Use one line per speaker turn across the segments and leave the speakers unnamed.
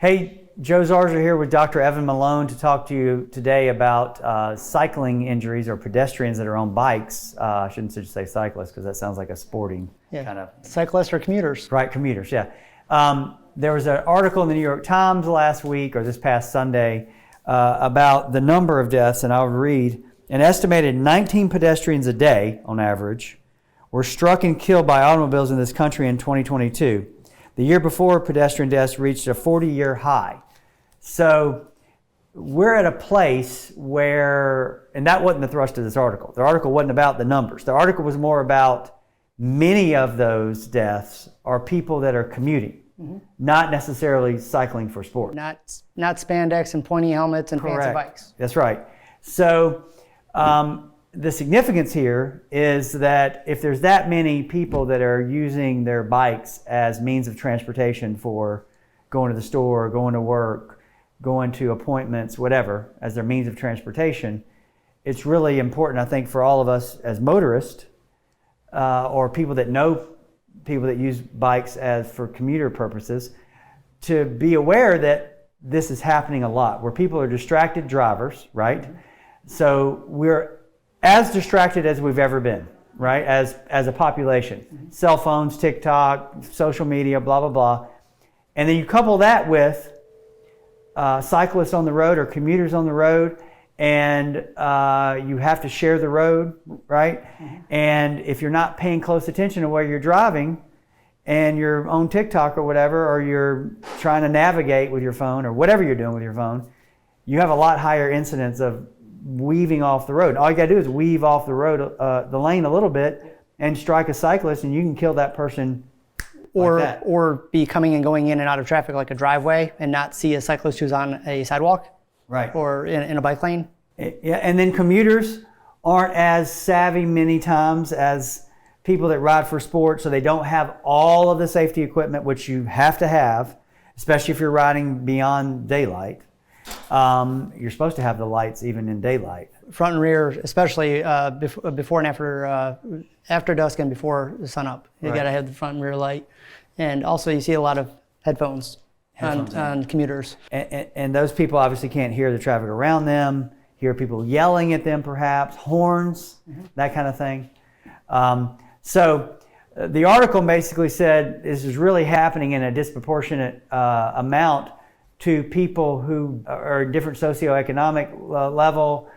Hey, Joe Zarzaur here with Dr. Evan Malone to talk to you today about cycling injuries or pedestrians that are on bikes. I shouldn't just say cyclists because that sounds like a sporting kind of...
Cyclists or commuters.
Right, commuters, yeah. There was an article in the New York Times last week or this past Sunday about the number of deaths, and I'll read, an estimated 19 pedestrians a day on average were struck and killed by automobiles in this country in 2022. The year before, pedestrian deaths reached a 40-year high. So we're at a place where, and that wasn't the thrust of this article. The article wasn't about the numbers. The article was more about many of those deaths are people that are commuting, not necessarily cycling for sport.
Not spandex and pointy helmets and fancy bikes.
That's right. So the significance here is that if there's that many people that are using their bikes as means of transportation for going to the store, going to work, going to appointments, whatever, as their means of transportation, it's really important, I think, for all of us as motorists or people that know people that use bikes as for commuter purposes to be aware that this is happening a lot, where people are distracted drivers, right? So we're as distracted as we've ever been, right? As a population. Cell phones, TikTok, social media, blah, blah, blah. And then you couple that with cyclists on the road or commuters on the road, and you have to share the road, right? And if you're not paying close attention to where you're driving and you're on TikTok or whatever, or you're trying to navigate with your phone or whatever you're doing with your phone, you have a lot higher incidence of weaving off the road. All you got to do is weave off the road, the lane a little bit, and strike a cyclist, and you can kill that person.
Or be coming and going in and out of traffic like a driveway and not see a cyclist who's on a sidewalk,
right?
Or in a bike lane.
Yeah, and then commuters aren't as savvy many times as people that ride for sport, so they don't have all of the safety equipment, which you have to have, especially if you're riding beyond daylight. You're supposed to have the lights even in daylight.
Front and rear, especially before and after dusk and before the sun up. You got to have the front and rear light. And also you see a lot of headphones on commuters.
And those people obviously can't hear the traffic around them, hear people yelling at them perhaps, horns, that kind of thing. So the article basically said this is really happening in a disproportionate amount to people who are different socioeconomic level.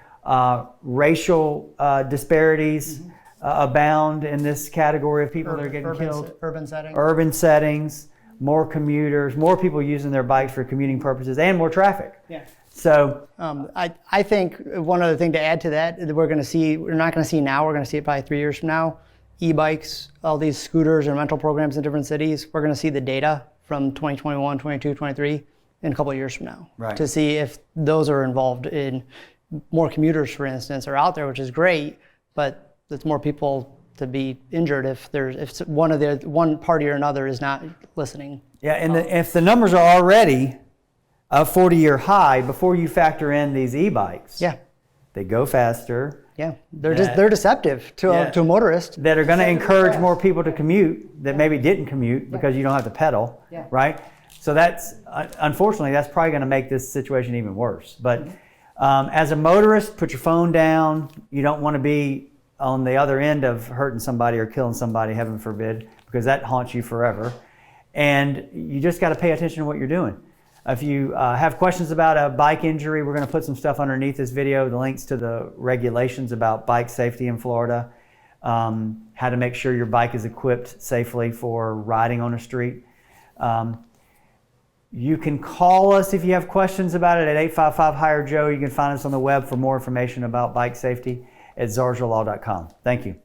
Racial disparities abound in this category of people that are getting killed. Urban settings, more commuters, more people using their bikes for commuting purposes, and more traffic.
Yeah.
So
I think one other thing to add to that, we're not going to see now, we're going to see it probably 3 years from now, e-bikes, all these scooters and rental programs in different cities. We're going to see the data from 2021, 22, 23 in a couple of years from now, to see if those are involved in more commuters, for instance, are out there, which is great, but there's more people to be injured if one party or another is not listening.
Yeah, and if the numbers are already a 40-year high before you factor in these e-bikes, they go faster.
Yeah, they're deceptive to a motorist.
That are going to encourage more people to commute that maybe didn't commute because you don't have to pedal, right? So that's, unfortunately, that's probably going to make this situation even worse. But as a motorist, put your phone down. You don't want to be on the other end of hurting somebody or killing somebody, heaven forbid, because that haunts you forever. And you just got to pay attention to what you're doing. If you have questions about a bike injury, we're going to put some stuff underneath this video, the links to the regulations about bike safety in Florida, how to make sure your bike is equipped safely for riding on a street. You can call us if you have questions about it at 855-HIRE-JOE. You can find us on the web for more information about bike safety at zarzaurlaw.com. Thank you.